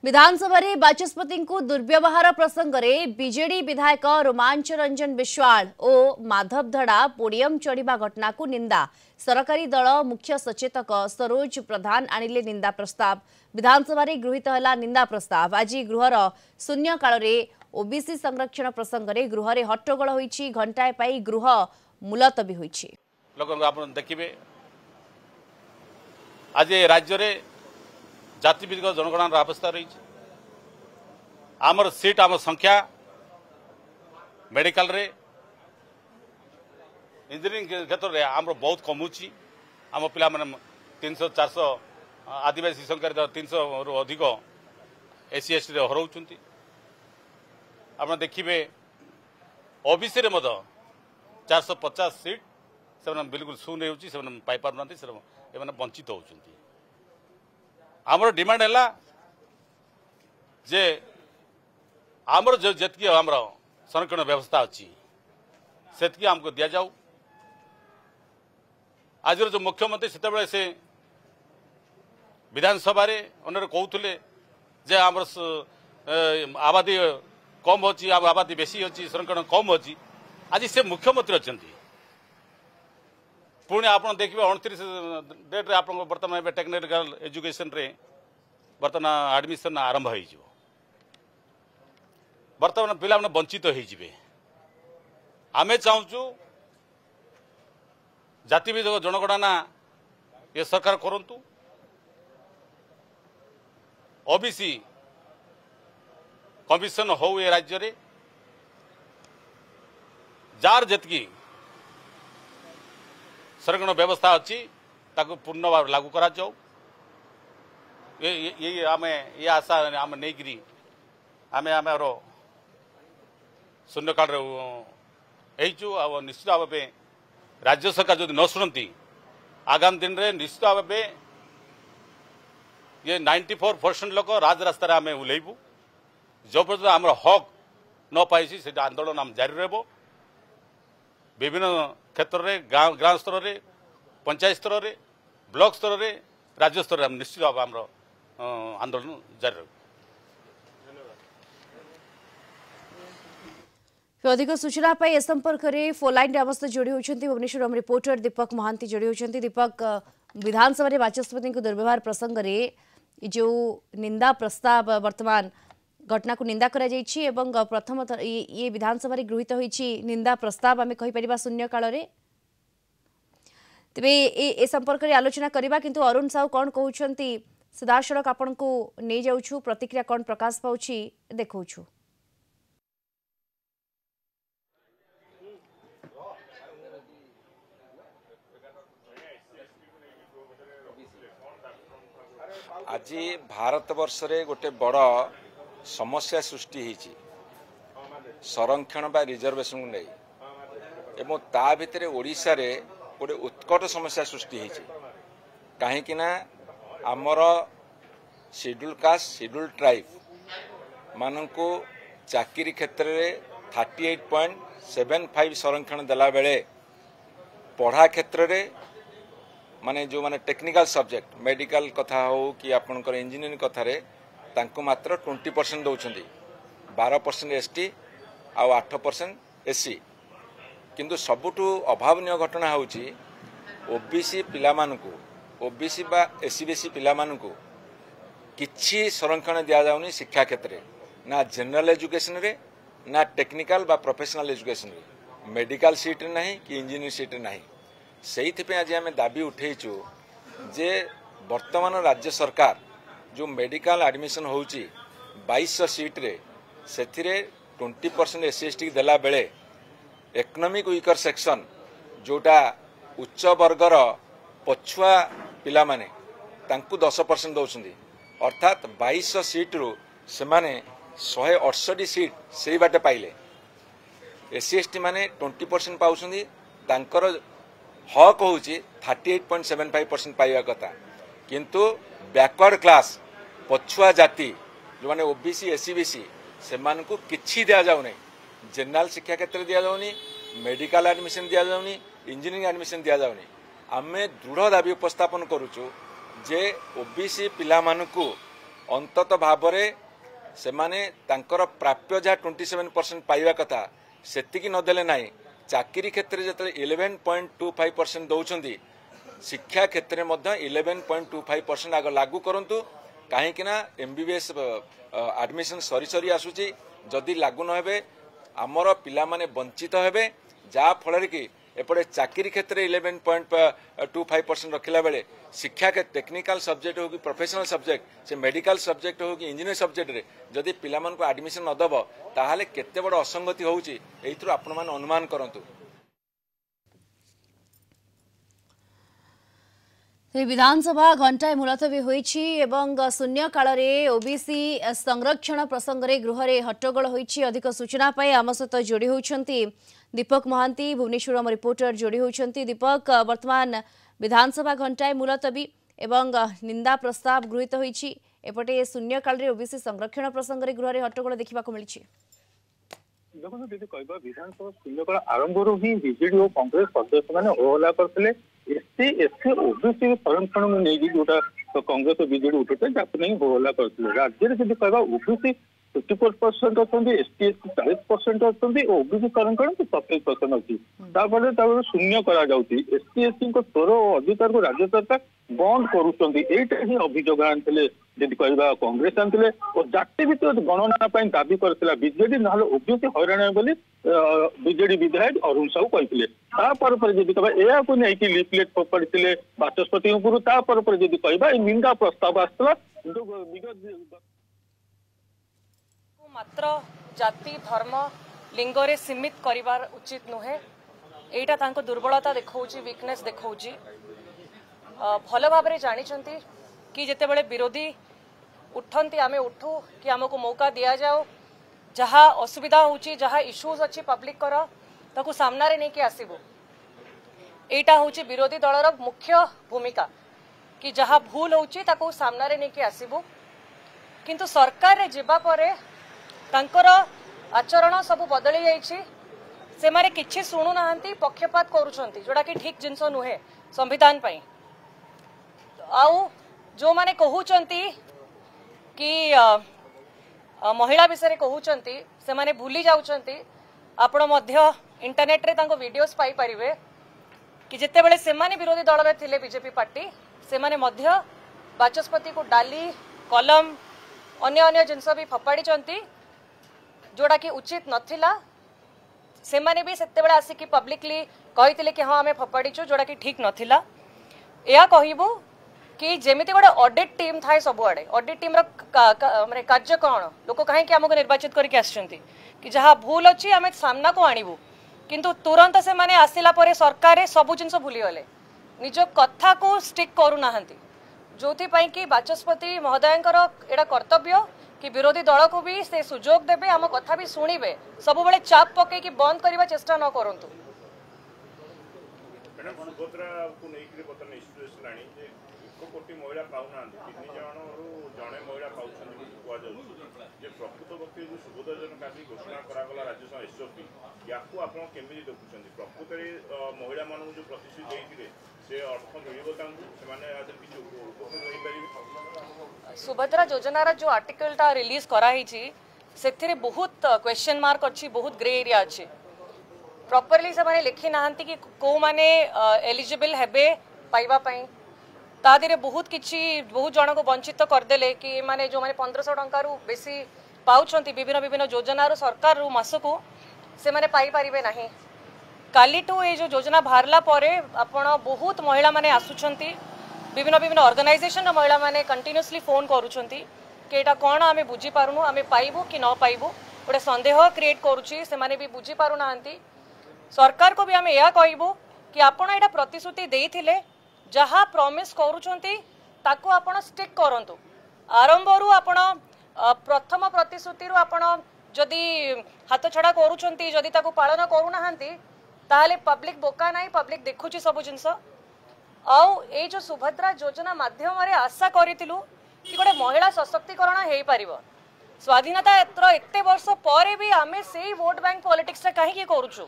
विधानसभा रे बाचस्पति को दुर्व्यवहार प्रसंग में बीजेडी विधायक रोमांच रंजन विश्वाल और माधव धड़ा पोडियम चढ़ा घटना को निंदा। सरकारी दल मुख्य सचेतक सरोज प्रधान आणिले निंदा प्रस्ताव। विधानसभा रे गृहीत हला निंदा प्रस्ताव। आज गृहर शून्य काल रे ओबीसी संरक्षण प्रसंग में गृह रे हट्टगोल होईछि। घंटाए पाई गृह मुलतवी होईछि। लोक आप देखिए आज राज्य रे जातिभित्तिक जनगणनार अवस्था रही आमर सीट आम संख्या मेडिकल रे इंजीनियरिंग क्षेत्र में आम बहुत कमुची आम पिला माने 300-400 आदिवासी संख्या 300 रु अधिक एससी एसटी हराउछंती। आप देखिए ओबीसी रे मद 450 सीट से बिल्कुल शून्य होची से पाई पार ना वंचित होउछंती। आमर डिमांड है जे आमर जो जतकी आमर संरक्षण व्यवस्था अच्छी सेतकी आमको दिया जाऊ। आज जो मुख्यमंत्री से विधानसभा रे उन्हें कहते जे आमर आबादी कम अच्छी आबादी बेसी अच्छी संरक्षण कम अच्छी। आज से मुख्यमंत्री अच्छा पुणी आप देखिए 29 डेट रे आप बर्तमान टेक्निकल एजुकेशन रे बर्तमान एडमिशन आरंभ हो बर्तमान पिला माने वंचित होइजिबे। आमे चाहूचु जातिभित्तिक जनगणना ये सरकार करंतु। ओबीसी कमिशन हो ये राज्य रे जार जतकी संरक्षण व्यवस्था अच्छी ताकू पूर्ण भाव लागू करा जाऊ। ये आमे ये आशा आम नहीं आमे आम शून्य काल आ निश्चित भाव में राज्य सरकार जो न शुणती आगामी दिन में निश्चित भाव में ये 94% लोक राज रास्ता आम ओह्लैबू। जो पर्यटन आम हक न पाई से आंदोलन आम जारी रह विभिन्न क्षेत्र में गाँव स्तर में पंचायत स्तर में ब्लॉक स्तर में राज्य स्तर में निश्चित भाव आम आंदोलन जारी रह। अधिक सूचना ए संपर्क में फोन लाइन अवस्था जोड़ी होती भुवनेश्वर रिपोर्टर दीपक महांती जोड़ी होती। दीपक, विधानसभा रे बाचस्पति को दुर्व्यवहार प्रसंग में जो निंदा प्रस्ताव वर्तमान घटना को निंदा करा जायछि एवं प्रथम ये विधानसभा रे गृहीत होईछि निंदा प्रस्ताव आमे कहि परिबा शून्य काल रे। तबे ए संपर्क रे आलोचना करबा किंतु अरुण साहू कोन कहउछंती सीधासड़क आपन को नै जाउछु प्रतिक्रिया कोन प्रकाश पाउछि देखौछु। आज भारत वर्ष रे गोटे बड़ समस्या सृष्टि होती संरक्षण बा रिजर्वेशन को नहीं एवं ता भितर ओडिशा रे गोटे उत्कट समस्या सृष्टि होती कहीं आमर शेड्यूल कास्ट शेड्यूल ट्राइब मानू चाकरी क्षेत्र में 38.75 संरक्षण देला बेले पढ़ा क्षेत्र में माने जो माने टेक्निकल सब्जेक्ट मेडिकल कथा हो कि आपनकर इंजीनियरिंग कथा रे तांको मात्र 20% दौरान 12% एसटी आ 8% एससी। किंतु सबुठु अभावनीय घटना होची ओबीसी पिला मानकु ओबीसी बा एससी बीसी पिला मानकु किछि संरक्षण दिया जाउनी शिक्षा क्षेत्र ना जनरल एजुकेशन रे ना टेक्निकल बा प्रोफेशनल एजुकेशन रे मेडिकल सीट नहीं कि इंजीनियरिंग सीट नहीं। से आज आम दाबी उठेचु जे वर्तमान राज्य सरकार जो मेडिकल एडमिशन होची 2200 सीट रे से 20% एससी एसटी देला बेले इकोनॉमिक वीकर सेक्शन जोटा उच्च वर्गर पछुआ पिला माने तांकु 10% दौरान अर्थात 2200 सीट रु से माने 168 सीट से बाटे पाइले। एससी एसटी माने 20% पाउछंदी तांकर हक हूँ 38.75% पाइबा कथा किंतु बैकवर्ड क्लास पछुआ जाति जो माने ओबीसी एससी बीसी से मानकु किछि दिया जाउनी जनरल शिक्षा क्षेत्र दिया जाउनी मेडिकल एडमिशन दिया जाउनी इंजीनियरिंग एडमिशन दिया जाउनी। आमे दृढ़ दाबी उपस्थापन करूचु जे ओबीसी पिला मानकु अंतत भावरे से माने तांकर प्राप्य जहाँ 27% पाइबा कथा सेतिकी नदेले नाही चाकरी क्षेत्र में जो 11.25% दौरान शिक्षा क्षेत्र में 11.25% आग लागू करंतु कहीं MBBS एडमिशन सरी सरी आसुची जदि लागू न हेबे आमर पिला माने वंचित हेबे जा फल कि एपटे चाकरी क्षेत्र 11.25% रखिला बेले शिक्षा के टेक्निकल सब्जेक्ट हो कि प्रोफेशनल सब्जेक्ट से मेडिकल सब्जेक्ट हो कि इंजीनियर सब्जेक्ट रे जदि पिला मन को एडमिशन न दब ताहाले केते बड़ असंगति होउची एइथरो आपण मान अनुमान करंतु। विधानसभा घंटाए मुलतवी होईछि एवं शून्य काल रे ओबीसी संरक्षण प्रसंग रे गृह रे हट्टगोल होईछि। अधिक सूचना पाई आम सहित जोड़ी होउछंती दीपक महांती भुवनेश्वर आम रिपोर्टर जोड़ी होउछंती। दीपक वर्तमान विधानसभा घंटाए मुलतवी एवं निंदा प्रस्ताव गृहीत होईछि एपटे शून्य काल रे ओबीसी संरक्षण प्रसंग रे गृह रे हट्टगोल देखा मिली। देखो दीदी कह विधानसभा शून्यकाल आरंभ ही बीजेडी और कांग्रेस सदस्य मैंने होहल्ला करते एससी एससी ओबीसी संरक्षण में नहीं जोटा कांग्रेस और बीजेडी उठे नहीं होहल्ला करते राज्य में जब कह ओबीसी 54% अच्छा एसटी एससी 40% अच्छा ओबीसी संरक्षण 27% अच्छी शून्य एसटी एससी स्वर और अधिकार को राज्य सरकार बंद करुँच अभियोग आनी जदि कह कांग्रेस आनी और जाति भित्तिक गणना दाबी करथिला बीजेडी ना ओबीसी हैरान बोली बीजेडी विधायक अरुण साहू कहते जदि कह या लिफलेट फोपाड़ी बाचस्पति जदि कह निंदा प्रस्ताव आसला मात्र जाति धर्म लिंगरे सीमित करिवार उचित नुहे एटा तांको दुर्बलता देखौची वीकनेस देखौची भल भाव जानी कि जिते बड़े विरोधी उठंती आमे उठू कि आमको मौका दिया जाओ जहाँ असुविधा होची जहाँ इश्यूज अच्छी पब्लिक कर ताकू सामना रे नहीं कि आसीबो एटा होची विरोधी दलर मुख्य भूमिका कि जहाँ भूल होची ताकू सामना रे नहीं कि आसीबो किंतु सरकार रे जिबा परे तांकर आचरण सब बदली जाइछि से मारे किछि सुनु नाहंती पक्षपात करूछंती जोड़ा कि ठीक जिंस नुहे संविधान पई आउ जो माने कहूचंती कि महिला विषय कहूचंती से माने भूली जाउचंती आपण मध्य इंटरनेट रे तांको वीडियोस पाई परिवे कि जेते बेले से माने विरोधी दल रे थिले बीजेपी पार्टी से माने मध्य बाचस्पति को डाली कलम अन्य अन्य जिनस भी फपाड़ी चंती जोड़ा कि उचित नथिला से माने भी सेते बेले आसी कि पब्लिकली कहितिले कि हां हमें फपाड़ीचु जोड़ा कि ठीक नथिला या कहिबो कि जेमिति गोटे ऑडिट टीम थाए सबुआडे ऑडिट टीम माने कार्य कौन लोक कहीं आमको निर्वाचित करके आसछंती कि जहाँ भूल अच्छी आम सामना को आणबू किंतु तुरंत से माने आसिला परे सरकार सबू जिनस भूली गले निज कथा को स्टिक करूना जो कि बाचस्पति महोदयंकर एटा कर्तव्य कि विरोधी दल को भी से सुजोग देबे आम कथा भी शुणिबे सब बेले चाप पके कि बंद करबा चेष्टा न करंतु। मैडम सुभद्रा को नेइकरी बतन सिचुएशन आनी जे 1 कोटी महिला पाउना 3 जण रु जणे महिला पाउछन कुआ जाउ जे प्रकृत पक्षे जो सुभद्रा जन काफी घोषणा करा गला राज्य सभा एसओपी याकू आपण केमि देखुछन प्रकृत रे महिला मानु जो प्रतिश्रुति देइथिले से अर्थ मिलिबो तांकु से माने आदर किछु उपकृत होई परिबे। सुभद्रा योजना जो आर्टिकल टा रिलीज कराई से बहुत क्वेश्चन मार्क अच्छी बहुत ग्रे एरिया अच्छी प्रॉपरली से माने लिखी नाहंती कि को माने एलिजिबल हेबे पाइबा पई ता दिरे बहुत किछि बहुत जन को वंचित करदेले कि माने जो माने 1500 टंका रु बेसी पाउछंती विभिन्न विभिन्न योजना रो सरकार रो मासको से माने पाई परिबे नाही काली टू ए जो योजना बाहरला परे आपण बहुत महिला माने आसुछंती विभिन्न विभिन्न ऑर्गेनाइजेशन महिला माने कंटिन्यूअसली फोन करूछंती कि एटा कोन आमे बुझी पारुनु आमे पाइबो कि न पाइबो गोटे संदेह क्रिएट करूची से माने भी बुझी पारु नाहंती सरकार को भी आमे या कहबो कि आपण एटा प्रतिश्रुति देइथिले जहाँ प्रॉमिस करूछंती ताकू आपण स्टिक करंतु आरंभरू आपण प्रथम प्रतिश्रुति रु आपण जदि हाथ छड़ा करूछंती जदि ताकू पालन करू नाहंती ताले पब्लिक बोका नाही पब्लिक देखुची सब जिंस आउ ए जो सुभद्रा योजना माध्यम रे आशा करितिलु कि गोटे महिला सशक्तिकरण हेई परिबो स्वाधीनता एते वर्ष पर भी आमे सेही वोट बैंक पॉलिटिक्स रे काहे की करूछु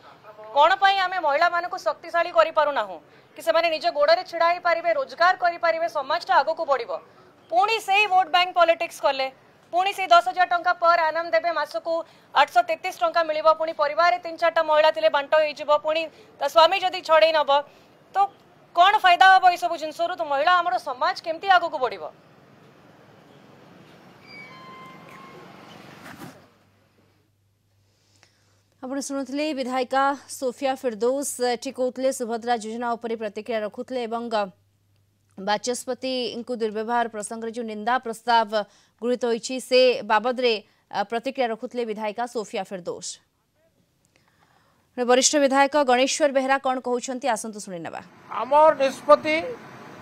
कोन पई आमे महिला माने को शक्तिशाली करि पारु नाहु कि से माने निज गोड़े छिड़ा ही पारिबे रोजगार करि पारिबे समाज टा आगो को बढ़िबो पुणी से ही वोट बैंक पॉलिटिक्स कले पुणी से 10,000 टंका पर एनम देबे मासकू 833 टंका मिलिबो पुणी परिवार 3-4टा महिला थिले बांट होइजिबो पुणी ता स्वामी जदी छड़े नब तो कौन फायदा हम ये सब जिनसरू तो महिला आम समाज केमती आगू को बढ़ आपण शुणुले विधायिका सोफिया फिरदौस कहते सुभद्रा योजना उपर प्रतिक्रिया रखुले एवं बाचस्पति को दुर्व्यवहार प्रसंग जो निंदा प्रस्ताव गृहीत होइछि से बाबद रे प्रतिक्रिया रखुले विधायिका सोफिया फिरदौस। वरिष्ठ विधायक गणेश्वर बेहरा कौन कहते आसतु शुणी ना आमर निष्पत्ति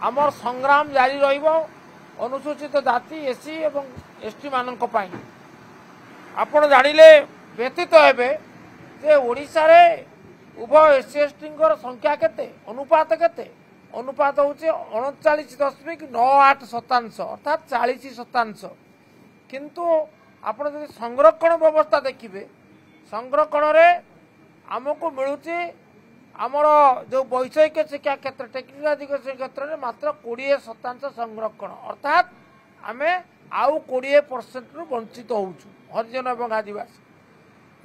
आमर संग्राम जारी रहिबो अनुसूचित जाति एससी एवं एसटी मानक पई आपण जानिले व्यतीत हेबे जे ओडिसा रे उभय एससी एसटी संख्या केते अनुपात होचे 39.98% अर्थात 40% किंतु आपण जदि संरक्षण व्यवस्था देखिबे संरक्षण रे आमको मिलूची आमर जो वैषयिक शिक्षा क्षेत्र टेक्निकल एजुकेशन क्षेत्र में मात्र 20% संरक्षण अर्थात आमे आउ 20% रु वंचित होउछु हरिजन एवं आदिवासी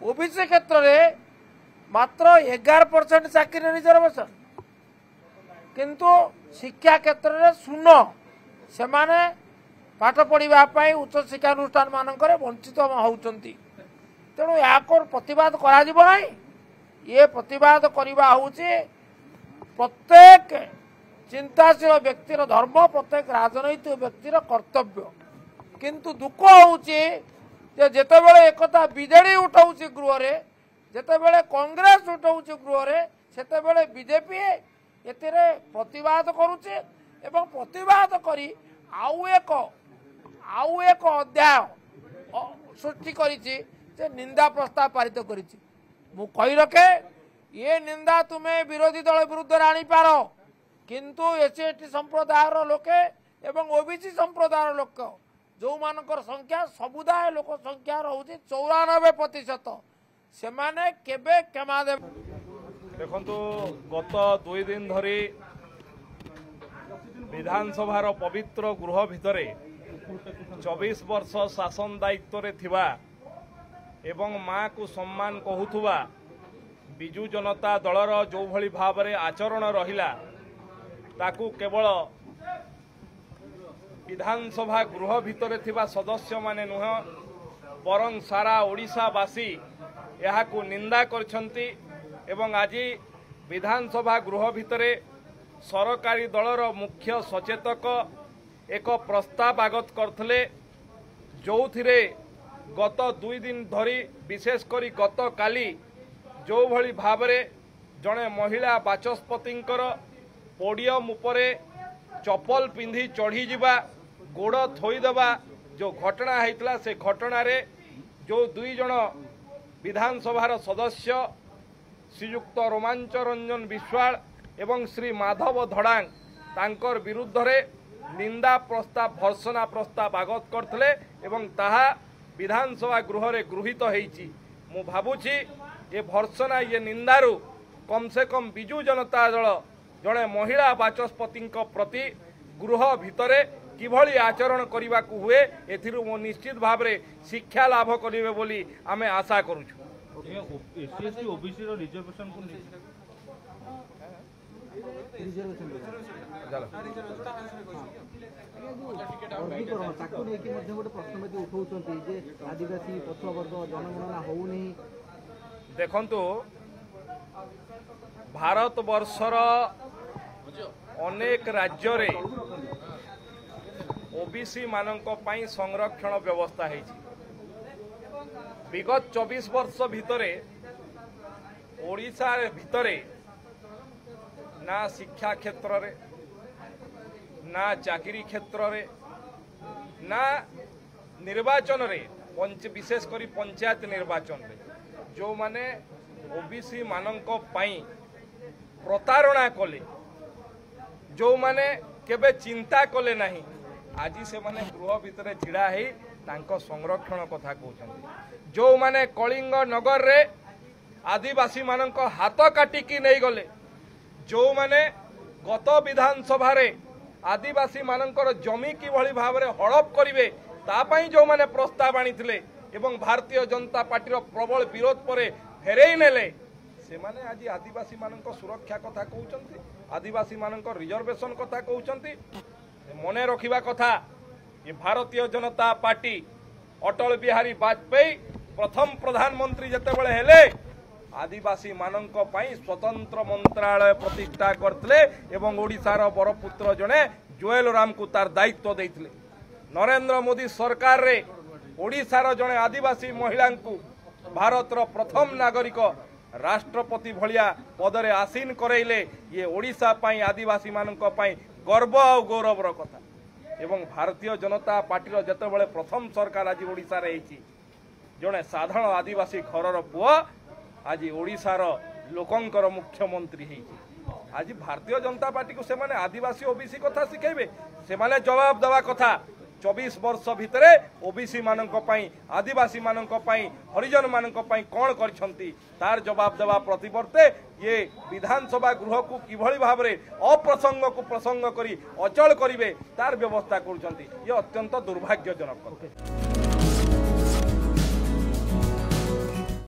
ओबीसी क्षेत्र में मात्र 11% चाकरी रिजर्वेशन किंतु शिक्षा क्षेत्र में शून्य से माने पाठ पढ़ा उच्च शिक्षानुष्ठान मानकर वंचित होउचंती तेणु या प्रतिवाद करा जिवो नाही ये प्रतिवाद करवा हूँ प्रत्येक चिंताशील व्यक्तिर धर्म प्रत्येक राजनैतिक व्यक्तिर कर्तव्य किंतु दुख होते एकता बीजेडी उठाऊ गृह जितेबले कांग्रेस उठाऊ गृह से बीजेपी एतिरे प्रतिवाद करुचे एवं प्रतिवाद करी आउ एक अध्याय सृष्टि करिछि जे निंदा प्रस्ताव पारित करिछि मु कही रखे ये निंदा तुम्हें विरोधी दल विरुद्ध आनी पार किंतु एससी एसटी संप्रदायर लोके एवं ओबीसी संप्रदायर लोक जो मानकर संख्या समुदाय लोक संख्या रहुछि 94% से माने केबे क्षमा दे देखंतु गत 2 दिन धरी विधानसभार पवित्र गृह भितरे 24 वर्ष शासन दायित्व रे थिबा एवं माँ को सम्मान कहूथुवा बिजु जनता दलर जो भली भाव रे आचरण रहिला ताकू केवल विधानसभा गृह भितरे थिबा सदस्य माने नुह बरं सारा ओडिशावासी याहाकू निंदा करछंती एवं आज विधानसभा गृह भितरे सरकारी दलर मुख्य सचेतक एक प्रस्ताव आगत करथिले जो थिरे गत 2 दिन धरी विशेष करी गत काली जो भली भावरे जड़े महिला बाचस्पतिंकर पोडियम उपरे चप्पल पिंधि चढ़ी जावा गोड़ थोईदेवा जो घटना होता से घटना रे जो 2 जन विधानसभार सदस्य श्रीयुक्त रोमांच रंजन विश्वाल एवं श्री माधव धड़ांग तांकर विरुद्ध रे निंदा प्रस्ताव भर्सना प्रस्ताव आगत करथिले एवं ताहा विधानसभा गृह रे गृहीत होईची मु भाबुची ये भर्सना ये निंदारू कम से कम बिजु जनता दल जड़े महिला बाचस्पति प्रति गृह भितरे किभली आचरण करने को हुए एथिरु मो निश्चित भाव में शिक्षा लाभ करिवे बोली आमे आशा करूछु। एससी ओबीसी रो रिजर्वेशन को देखंतु भारत वर्षर अनेक राज्य रे ओबीसी मानक पई संरक्षण व्यवस्था है विगत 24 वर्ष भितरे ओडिशा भितरे ना शिक्षा क्षेत्र रे ना चाकरी क्षेत्र रे ना निर्वाचन रे विशेष करी पंचायत निर्वाचन रे जो माने ओबीसी मानक पई प्रतारणा कले जो माने केबे चिंता कले नहीं आज से माने गृह भितर छिड़ा है तांको संरक्षण कथा कहते जो माने कलिंग नगर रे आदिवासी मानक हाथ काटिकी नहीं गले जो माने गत विधानसभा रे आदिवासी मानकर जमी किभଳି भाବରେ हड़प करिवे तापाई जो माने प्रस्ताव आनिथिले एवं भारतीय जनता पार्टी प्रबल विरोध पर फेरई नेले से माने आज आदिवासी मानक सुरक्षा कथा कहउचंती आदिवासी मानक रिजर्वेशन कथा कहउचंती मने रखिबा कथा ये भारतीय जनता पार्टी अटल बिहारी वाजपेयी प्रथम प्रधानमंत्री जेतेबेले हेले आदिवासी मानक पई स्वतंत्र मंत्रालय प्रतिष्ठा करथिले एवं ओडिसार बरपुत्र जने जोएल राम को तार दायित्व देथिले नरेंद्र मोदी सरकार रे ओडिसार जने आदिवासी महिला को भारतर प्रथम नागरिक राष्ट्रपति भलिया पदरे आसीन करैले ये ओडिसा पई आदिवासी मानक पई गर्व और गौरवर कथा एवं भारतीय जनता पार्टी जेतेबेले प्रथम सरकार आज ओडिसा रे हेची जने साधारण आदिवासी घरर पुआ आज ओडिसार लोकंकर मुख्यमंत्री हेची आज भारतीय जनता पार्टी को सेमाने आदिवासी ओबीसी कथा शिखेबे सेमाने जवाब देवा कथा 24 वर्ष भितरे ओबीसी मानक पई आदिवासी मानक पई हरिजन मानक पई कोन करछंती तार जवाब देवा प्रतिवर्ते ये विधानसभा गृह को किभଳି भाबरे अप्रसंग को प्रसंग करी अचल करिवे तार व्यवस्था करछंती ये अत्यंत दुर्भाग्यजनक।